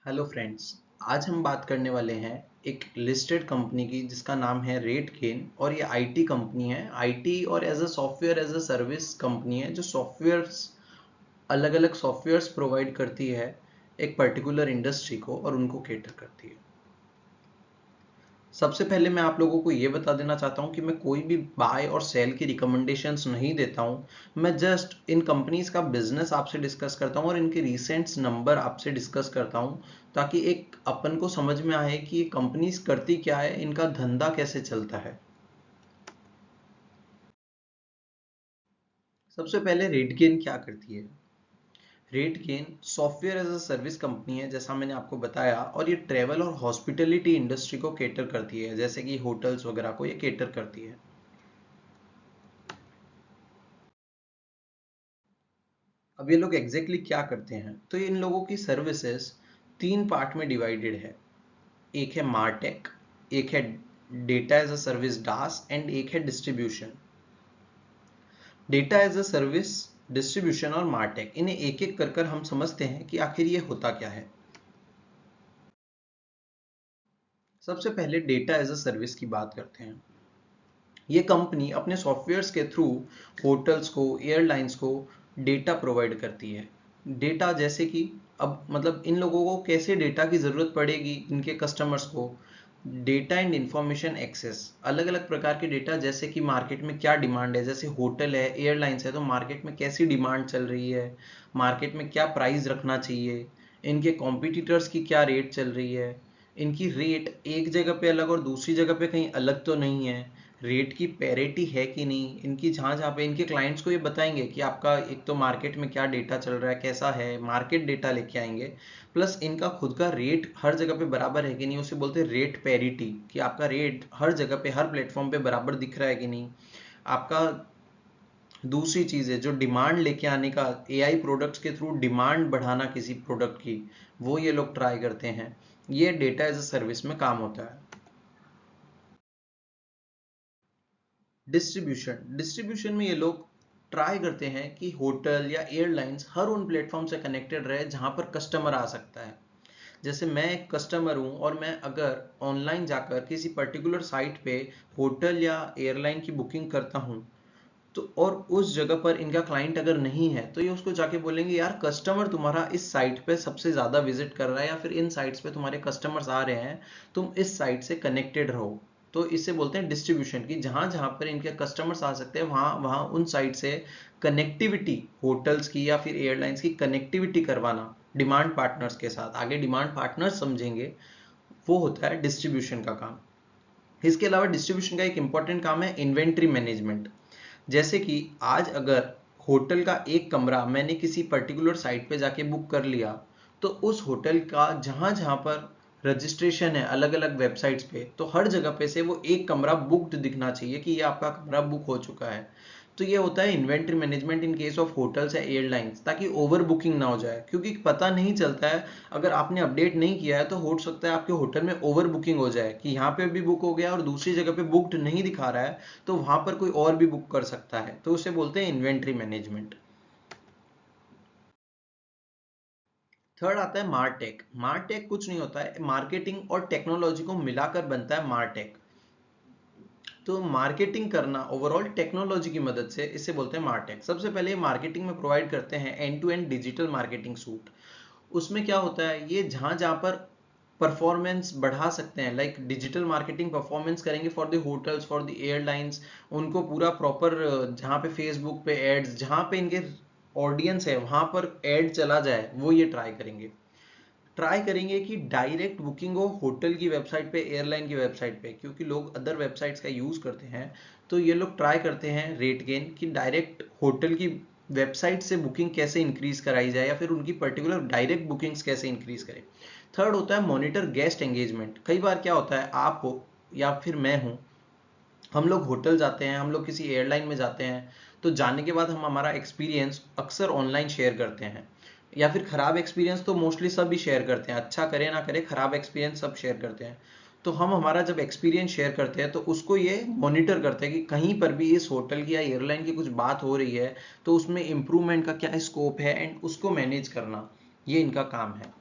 Hello friends. आज हम बात करने वाले हैं एक लिस्टेड कंपनी की जिसका नाम है रेटगेन और ये आईटी कंपनी है। आईटी और एज अ सर्विस कंपनी है जो सॉफ्टवेयर्स अलग अलग सॉफ्टवेयर्स प्रोवाइड करती है एक पर्टिकुलर इंडस्ट्री को और उनको केटर करती है। सबसे पहले मैं आप लोगों को ये बता देना चाहता हूँ कि मैं कोई भी बाय और सेल की रिकमेंडेशंस नहीं देता हूँ। मैं जस्ट इन कंपनीज का बिजनेस आपसे डिस्कस करता हूँ और इनके रिसेंट नंबर आपसे डिस्कस करता हूँ ताकि एक अपन को समझ में आए कि ये कंपनीज करती क्या है, इनका धंधा कैसे चलता है। सबसे पहले रेटगेन क्या करती है। RateGain software as a service company है जैसा मैंने आपको बताया, और ये ट्रेवल और हॉस्पिटलिटी इंडस्ट्री को केटर करती है, जैसे कि होटल्स वगैरह को ये केटर करती है। अब ये लोग एग्जैक्टली क्या करते हैं, तो इन लोगों की सर्विसेज तीन पार्ट में डिवाइडेड है। एक है मार्टेक, एक है data as a service DaaS and एक है distribution. Data as a service, distribution और मार्टेक, इन्हें एक एक कर हम समझते हैं कि आखिर ये होता क्या है। सबसे पहले डेटा एज अ सर्विस की बात करते हैं। ये कंपनी अपने सॉफ्टवेयर्स के थ्रू होटल्स को, एयरलाइंस को डेटा प्रोवाइड करती है। डेटा जैसे कि अब मतलब इन लोगों को कैसे डेटा की ज़रूरत पड़ेगी, इनके कस्टमर्स को डेटा एंड इंफॉर्मेशन एक्सेस, अलग अलग प्रकार के डेटा, जैसे कि मार्केट में क्या डिमांड है, जैसे होटल है, एयरलाइंस है, तो मार्केट में कैसी डिमांड चल रही है, मार्केट में क्या प्राइस रखना चाहिए, इनके कॉम्पिटिटर्स की क्या रेट चल रही है, इनकी रेट एक जगह पे अलग और दूसरी जगह पे कहीं अलग तो नहीं है, रेट की पैरिटी है कि नहीं, इनकी जहाँ जहाँ पे इनके क्लाइंट्स को ये बताएंगे कि आपका एक तो मार्केट में क्या डेटा चल रहा है, कैसा है, मार्केट डेटा लेके आएंगे। प्लस इनका खुद का रेट हर जगह पे बराबर है कि नहीं, उसे बोलते हैं रेट पैरिटी, कि आपका रेट हर जगह पे, हर प्लेटफॉर्म पे बराबर दिख रहा है कि नहीं आपका। दूसरी चीज़ है जो डिमांड लेके आने का, एआई प्रोडक्ट्स के थ्रू डिमांड बढ़ाना किसी प्रोडक्ट की, वो ये लोग ट्राई करते हैं। ये डेटा एज अ सर्विस में काम होता है। डिस्ट्रीब्यूशन, डिस्ट्रीब्यूशन में ये लोग ट्राई करते हैं कि होटल या एयरलाइंस हर उन प्लेटफॉर्म से कनेक्टेड रहे जहां पर कस्टमर आ सकता है। जैसे मैं एक कस्टमर हूं और मैं अगर ऑनलाइन जाकर किसी पर्टिकुलर साइट पे होटल या एयरलाइन की बुकिंग करता हूं, तो और उस जगह पर इनका क्लाइंट अगर नहीं है तो ये उसको जाके बोलेंगे यार कस्टमर तुम्हारा इस साइट पे सबसे ज़्यादा विजिट कर रहा है या फिर इन साइट्स पे तुम्हारे कस्टमर्स आ रहे हैं, तुम इस साइट से कनेक्टेड रहो। तो इसे बोलते हैं डिस्ट्रीब्यूशन, की जहां जहां पर इनके कस्टमर्स आ सकते हैं वहां वहां उन साइट से कनेक्टिविटी, होटल्स की या फिर एयरलाइंस की कनेक्टिविटी करवाना डिमांड पार्टनर्स के साथ। आगे डिमांड पार्टनर्स समझेंगे, वो होता है डिस्ट्रीब्यूशन का काम। इसके अलावा डिस्ट्रीब्यूशन का एक इंपॉर्टेंट काम है इन्वेंट्री मैनेजमेंट। जैसे कि आज अगर होटल का एक कमरा मैंने किसी पर्टिकुलर साइट पे जाके बुक कर लिया, तो उस होटल का जहां जहां पर रजिस्ट्रेशन है अलग अलग वेबसाइट्स पे, तो हर जगह पे से वो एक कमरा बुक्ड दिखना चाहिए कि ये आपका कमरा बुक हो चुका है। तो ये होता है inventory management in case of hotels या एयरलाइंस, ताकि ओवर बुकिंग ना हो जाए, क्योंकि पता नहीं चलता है, अगर आपने अपडेट नहीं किया है तो हो सकता है आपके होटल में ओवर बुकिंग हो जाए कि यहाँ पे भी बुक हो गया और दूसरी जगह पे बुक्ड नहीं दिखा रहा है, तो वहां पर कोई और भी बुक कर सकता है, तो उसे बोलते हैं इन्वेंट्री मैनेजमेंट। थर्ड आता है मार्टेक। मार्टेक कुछ नहीं होता है, मार्केटिंग और टेक्नोलॉजी को मिलाकर बनता है मार्टेक। तो मार्केटिंग करना ओवरऑल टेक्नोलॉजी की मदद से, इसे बोलते हैं मार्टेक। सबसे पहले मार्केटिंग में प्रोवाइड करते हैं end to end digital marketing suite. उसमें क्या होता है, ये जहां जहां पर परफॉर्मेंस बढ़ा सकते हैं, लाइक डिजिटल मार्केटिंग परफॉर्मेंस करेंगे for the hotels, for the airlines, उनको पूरा प्रॉपर, जहाँ पे फेसबुक पे एड्स, जहाँ पे इनके ऑडियंस है वहां पर एड चला जाए, वो ये ट्राई करेंगे। ट्राई करेंगे कि डायरेक्ट बुकिंग हो होटल की वेबसाइट पे, एयरलाइन की वेबसाइट पे, क्योंकि लोग अदर वेबसाइट्स का यूज़ करते हैं। तो ये लोग ट्राई करते हैं रेट गेन कि डायरेक्ट होटल की वेबसाइट से बुकिंग कैसे इंक्रीज कराई जाए या फिर उनकी पर्टिकुलर डायरेक्ट बुकिंग्स कैसे इंक्रीज करें। थर्ड होता है मॉनिटर गेस्ट एंगेजमेंट। कई बार क्या होता है, आप हो या फिर मैं हूँ, हम लोग होटल जाते हैं, हम लोग किसी एयरलाइन में जाते हैं, तो जाने के बाद हम हमारा एक्सपीरियंस अक्सर ऑनलाइन शेयर करते हैं, या फिर खराब एक्सपीरियंस तो मोस्टली सब ही शेयर करते हैं, अच्छा करे ना करे खराब एक्सपीरियंस सब शेयर करते हैं। तो हम हमारा जब एक्सपीरियंस शेयर करते हैं तो उसको ये मॉनिटर करते हैं कि कहीं पर भी इस होटल की या एयरलाइन की कुछ बात हो रही है तो उसमें इंप्रूवमेंट का क्या स्कोप है, एंड उसको मैनेज करना, ये इनका काम है।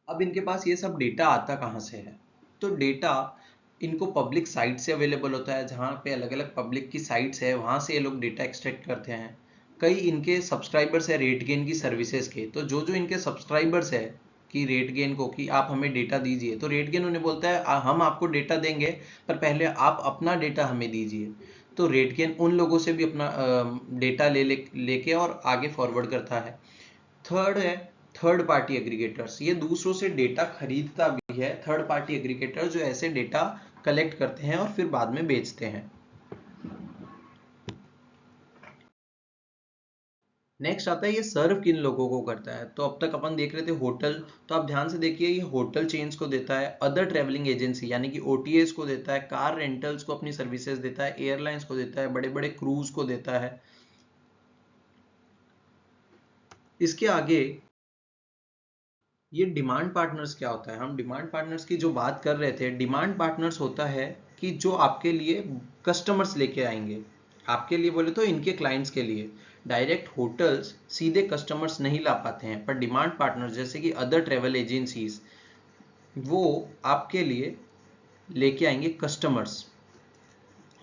अब इनके पास ये सब डेटा आता कहाँ से है? तो डेटा इनको पब्लिक साइट से अवेलेबल होता है, जहाँ पे अलग अलग पब्लिक की साइट्स है, वहाँ से ये लोग डेटा एक्सट्रैक्ट करते हैं। कई इनके सब्सक्राइबर्स है रेट गेन की सर्विसेज के, तो जो जो इनके सब्सक्राइबर्स है कि रेट गेन को कि आप हमें डेटा दीजिए, तो रेट गेन उन्हें बोलता है हम आपको डेटा देंगे पर पहले आप अपना डेटा हमें दीजिए। तो रेट गेन उन लोगों से भी अपना डेटा लेके और आगे फॉरवर्ड करता है। थर्ड है थर्ड पार्टी एग्रीगेटर्स, ये दूसरों से डेटा खरीदता भी है। थर्ड पार्टी एग्रीगेटर जो ऐसे डेटा कलेक्ट करते हैं और फिर बाद में बेचते हैं। नेक्स्ट आता है ये सर्व किन लोगों को करता है। तो अब तक अपन देख रहे थे होटल, तो आप ध्यान से देखिए ये होटल चेन्स को देता है, अदर ट्रेवलिंग एजेंसी यानी कि ओटीएस को देता है, कार रेंटल्स को अपनी सर्विसेज देता है, एयरलाइंस को देता है, बड़े बड़े क्रूज को देता है। इसके आगे ये डिमांड पार्टनर्स क्या होता है? हम डिमांड पार्टनर्स की जो बात कर रहे थे, डिमांड पार्टनर्स होता है कि जो आपके लिए कस्टमर्स लेके आएंगे। आपके लिए बोले तो इनके क्लाइंट्स के लिए। डायरेक्ट होटल्स सीधे कस्टमर्स नहीं ला पाते हैं, पर डिमांड पार्टनर्स जैसे कि अदर ट्रेवल एजेंसीज वो आपके लिए लेके आएंगे कस्टमर्स।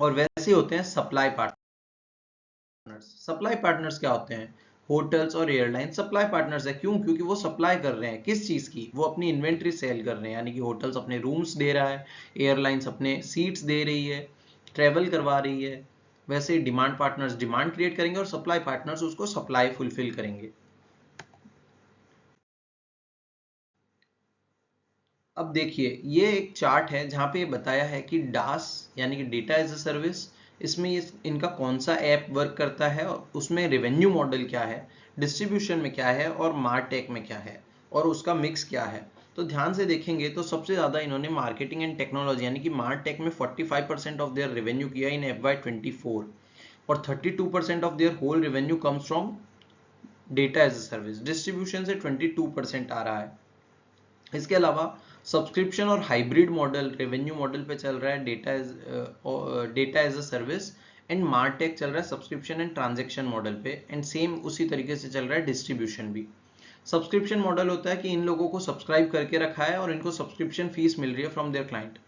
और वैसे होते हैं सप्लाई पार्टनर्स। सप्लाई पार्टनर्स क्या होते हैं? होटल्स और एयरलाइन सप्लाई पार्टनर्स है। क्यों? क्योंकि वो सप्लाई कर रहे हैं किस चीज की? वो अपनी इन्वेंट्री सेल कर रहे हैं, यानी कि होटल्स अपने रूम्स दे रहा है, एयरलाइंस अपने सीट्स दे रही है, ट्रेवल करवा रही है। वैसे ही डिमांड पार्टनर्स डिमांड क्रिएट करेंगे और सप्लाई पार्टनर्स उसको सप्लाई फुलफिल करेंगे। अब देखिए ये एक चार्ट है जहाँ पे बताया है कि डास यानी कि डेटा एज अ सर्विस, इसमें ये इनका कौन सा ऐप वर्क करता है और उसमें रेवेन्यू मॉडल क्या है, डिस्ट्रीब्यूशन में क्या है और मार्टेक में क्या है और उसका मिक्स क्या है। तो ध्यान से देखेंगे तो सबसे ज़्यादा इन्होंने मार्केटिंग एंड टेक्नोलॉजी यानी कि मार्टेक में 45% ऑफ देयर रेवेन्यू किया इन FY24 और 32% of their whole revenue comes from data as a service. Distribution से 22% आ रहा है। इसके अलावा सब्सक्रिप्शन और हाइब्रिड मॉडल रेवेन्यू मॉडल पे चल रहा है data as a service, and martech चल रहा है सब्सक्रिप्शन एंड ट्रांजेक्शन मॉडल पे, एंड सेम उसी तरीके से चल रहा है डिस्ट्रीब्यूशन भी। सब्सक्रिप्शन मॉडल होता है कि इन लोगों को सब्सक्राइब करके रखा है और इनको सब्सक्रिप्शन फीस मिल रही है from there client.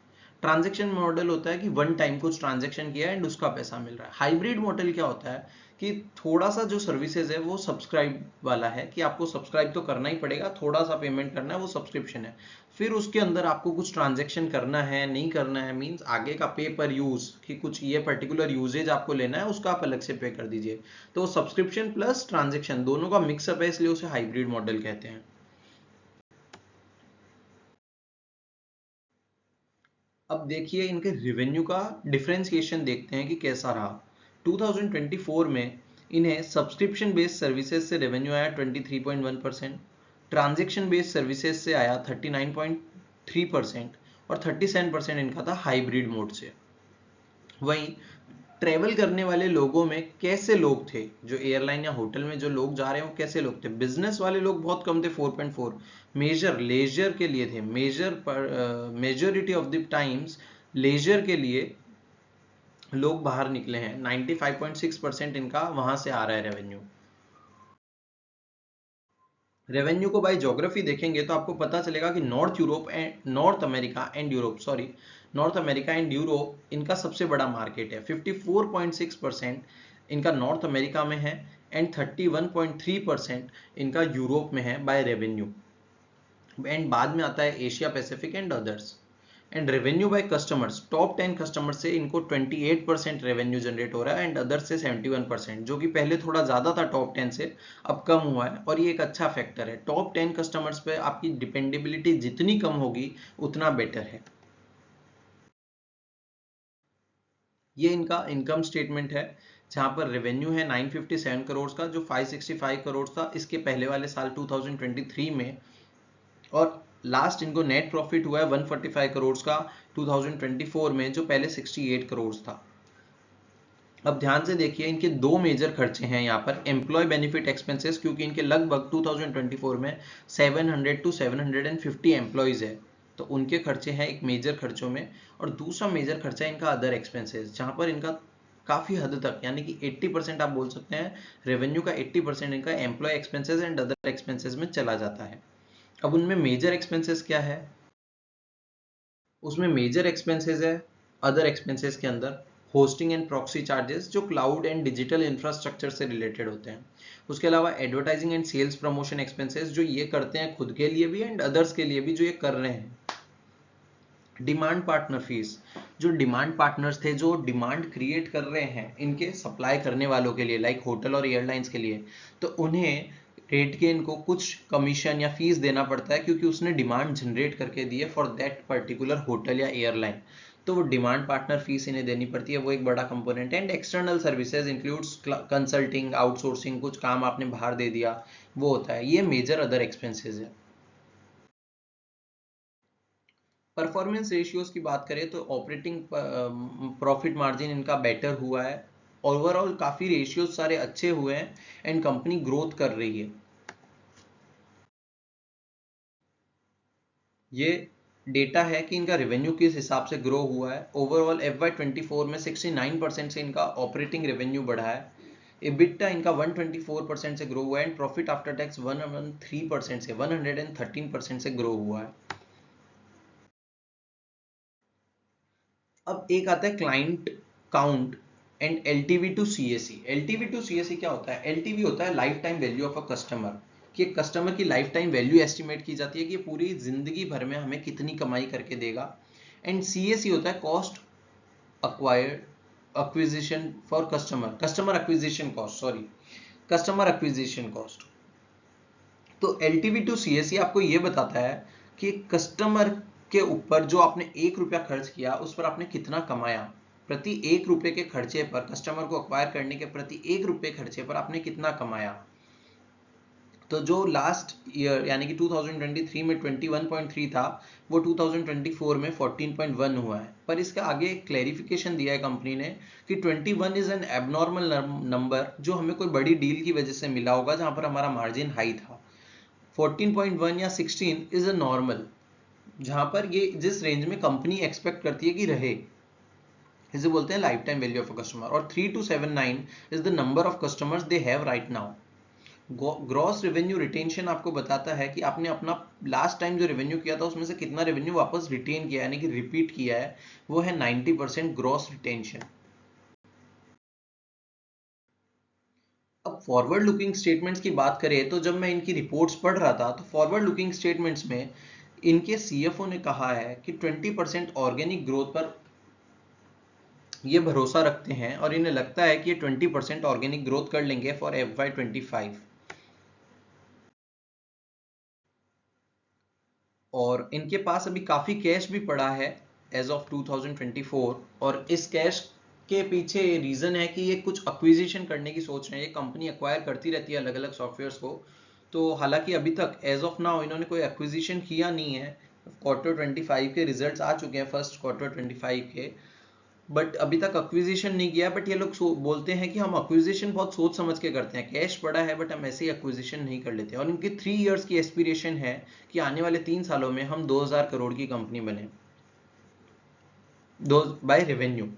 Transaction model होता है कि वन टाइम कुछ ट्रांजेक्शन किया एंड उसका पैसा मिल रहा है। हाइब्रिड मॉडल क्या होता है कि थोड़ा सा जो सर्विसेज है वो सब्सक्राइब वाला है कि आपको सब्सक्राइब तो करना ही पड़ेगा, थोड़ा सा पेमेंट करना है, वो सब्सक्रिप्शन है। फिर उसके अंदर आपको कुछ ट्रांजेक्शन करना है नहीं करना है, मींस आगे का पे पर यूज कि कुछ ये पर्टिकुलर यूजेज आपको लेना है उसका आप अलग से पे कर दीजिए। तो सब्सक्रिप्शन प्लस ट्रांजेक्शन दोनों का मिक्सअप है, इसलिए उसे हाइब्रिड मॉडल कहते हैं। अब देखिए इनके रिवेन्यू का डिफरेंशिएशन देखते हैं कि कैसा रहा। 2024 में इन्हें सब्सक्रिप्शन बेस्ड सर्विसेज से रेवेन्यू आया 23.1%, ट्रांजेक्शन बेस्ड सर्विसेज से आया 39.3% और 37% इनका था हाइब्रिड मोड से। वहीं ट्रेवल करने वाले लोगों में कैसे लोग थे, जो एयरलाइन या होटल में जो लोग जा रहे हैं वो कैसे लोग थे? बिजनेस वाले लोग बहुत कम थे 4.4, मेजर लेजर के लिए थे, majority of the times leisure के लिए लोग बाहर निकले हैं। 95.6% इनका वहां से आ रहा है रेवेन्यू। रेवेन्यू को बाय ज्योग्राफी देखेंगे तो आपको पता चलेगा कि नॉर्थ अमेरिका एंड यूरोप इनका सबसे बड़ा मार्केट है। 54.6% इनका नॉर्थ अमेरिका में है एंड 31.3% इनका यूरोप में है बाय रेवेन्यू। एंड बाद में आता है Asia Pacific and others. And revenue by customers, top 10 customer से इनको 28% रेवेन्यू जनरेट हो रहा है एंड अदर्स से 71%, जो कि पहले थोड़ा ज़्यादा था टॉप 10 से, अब कम हुआ है और ये एक अच्छा फैक्टर है। टॉप 10 कस्टमर्स पे आपकी डिपेंडेबिलिटी जितनी कम होगी उतना बेटर है। ये इनका इनकम स्टेटमेंट है जहां पर रेवेन्यू है 957 करोड़ का, जो 565 करोड़ था इसके पहले वाले साल 2023 में, और लास्ट इनको नेट प्रॉफिट हुआ है 145 करोड़ का 2024 में, जो पहले 68 करोड़ था। अब ध्यान से देखिए इनके दो मेजर खर्चे हैं यहाँ पर, एम्प्लॉय बेनिफिट एक्सपेंसेस, क्योंकि इनके लगभग 2024 में 700 to 750 एम्प्लॉयज है, तो उनके खर्चे हैं एक मेजर खर्चों में। और दूसरा मेजर खर्चा है इनका अदर एक्सपेंसेस, जहाँ पर इनका काफ़ी हद तक यानी कि 80% आप बोल सकते हैं, रेवेन्यू का 80% इनका employ expenses and other expenses में चला जाता है। अब उनमें मेजर एक्सपेंसेस क्या है? उसमें मेजर एक्सपेंसेस है अदर एक्सपेंसेस के अंदर होस्टिंग एंड प्रॉक्सी चार्जेस, जो क्लाउड एंड डिजिटल इंफ्रास्ट्रक्चर से रिलेटेड होते हैं। उसके अलावा advertising and sales promotion expenses, जो ये करते हैं खुद के लिए भी एंड अदर्स के लिए भी जो ये कर रहे हैं। डिमांड पार्टनर फीस, जो डिमांड पार्टनर्स थे जो डिमांड क्रिएट कर रहे हैं इनके सप्लाई करने वालों के लिए, लाइक होटल और एयरलाइंस के लिए, तो उन्हें रेटगेन को कुछ कमीशन या फीस देना पड़ता है क्योंकि उसने डिमांड जनरेट करके दी है फॉर दैट पर्टिकुलर होटल या एयरलाइन, तो वो डिमांड पार्टनर फीस इन्हें देनी पड़ती है, वो एक बड़ा कंपोनेंट है। And external services includes consulting, outsourcing, कुछ काम आपने बाहर दे दिया वो होता है। ये मेजर अदर एक्सपेंसेस है। परफॉर्मेंस रेशियोज की बात करें तो ऑपरेटिंग प्रॉफिट मार्जिन इनका बेटर हुआ है, ओवरऑल काफी रेशियोज सारे अच्छे हुए हैं एंड कंपनी ग्रोथ कर रही है। ये डेटा है कि इनका रेवेन्यू किस हिसाब से ग्रो हुआ है। ओवरऑल FY24 में 69% से इनका ऑपरेटिंग रेवेन्यू बढ़ा है। EBITDA इनका 124% से ग्रो हुआ है एंड प्रॉफिट आफ्टर टैक्स 113% से 113% से ग्रो हुआ है। अब एक आता है client count and LTV to CAC। LTV to CAC क्या होता है? LTV होता है lifetime value of a customer, कि कस्टमर की लाइफ टाइम वैल्यू एस्टिमेट की जाती है कि पूरी जिंदगी भर में हमें कितनी कमाई करके देगा। एंड CAC होता है cost acquired acquisition for customer, customer acquisition cost, sorry customer acquisition cost. तो LTV टू CAC आपको ये बताता है कि कस्टमर के ऊपर जो आपने 1 रुपया खर्च किया उस पर आपने कितना कमाया। प्रति 1 रुपये के खर्चे पर, कस्टमर को अक्वायर करने के प्रति 1 रुपये खर्चे पर आपने कितना कमाया। तो जो लास्ट ईयर यानी कि 2023 में 21.3 था वो 2024 में 14.1 हुआ है। पर इसका आगे एक क्लैरिफिकेशन दिया है कंपनी ने कि 21 इज एन एबनॉर्मल नंबर जो हमें कोई बड़ी डील की वजह से मिला होगा जहां पर हमारा मार्जिन हाई था। 14.1 या 16 इज अ नॉर्मल, जहां पर ये जिस रेंज में कंपनी एक्सपेक्ट करती है कि रहे, इसे बोलते हैं life time value of a customer. और 3279 is the number of customers they have right now. Gross revenue retention आपको बताता है कि आपने अपना लास्ट टाइम जो रेवेन्यू किया था उसमें से कितना रेवेन्यू वापस रिटेन किया यानी कि रिपीट किया है, वो है 90% ग्रॉस रिटेंशन। अब फॉरवर्ड लुकिंग स्टेटमेंट्स की बात करें तो जब मैं इनकी रिपोर्ट्स पढ़ रहा था तो फॉरवर्ड लुकिंग स्टेटमेंट्स में इनके CFO ने कहा है कि 20% ऑर्गेनिक ग्रोथ पर ये भरोसा रखते हैं और इन्हें लगता है कि ये 20% ऑर्गेनिक ग्रोथ कर लेंगे फॉर FY25। और इनके पास अभी काफ़ी कैश भी पड़ा है एज ऑफ 2024। और इस कैश के पीछे रीज़न है कि ये कुछ एक्विजिशन करने की सोच रहे हैं। ये कंपनी एक्वायर करती रहती है अलग अलग सॉफ्टवेयर्स को। तो हालांकि अभी तक एज ऑफ नाउ इन्होंने कोई एक्विजिशन किया नहीं है। क्वार्टर 25 के रिजल्ट्स आ चुके हैं, फर्स्ट क्वार्टर 25 के, बट अभी तक एक्विजिशन नहीं किया। बट ये लोग बोलते हैं कि हम एक्विजिशन बहुत सोच समझ के करते हैं, कैश पड़ा है बट हम ऐसे ही एक्विजिशन नहीं कर लेते। और इनकी 3 इयर्स की एस्पिरेशन है कि आने वाले 3 सालों में हम 2000 करोड़ की कंपनी बने, दो बाय रेवेन्यू।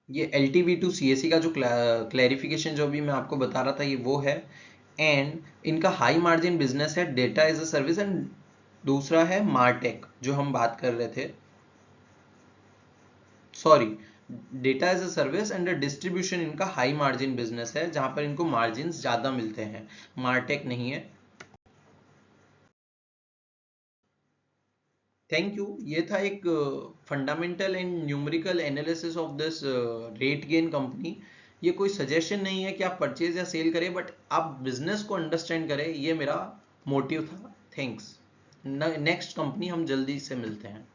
ये LTV टू CAC का जो क्लैरिफिकेशन जो भी मैं आपको बता रहा था ये वो है। एंड इनका हाई मार्जिन बिजनेस है data as a service and दूसरा है मार्टेक जो हम बात कर रहे थे, sorry data as a service and distribution इनका हाई मार्जिन बिजनेस है जहां पर इनको मार्जिन ज्यादा मिलते हैं, मार्टेक नहीं है। Thank you. ये था एक fundamental and numerical analysis of this rate gain company. ये कोई सजेशन नहीं है कि आप परचेज या सेल करें, बट आप बिजनेस को अंडरस्टैंड करें, ये मेरा मोटिव था। थैंक्स। नेक्स्ट कंपनी हम जल्दी से मिलते हैं।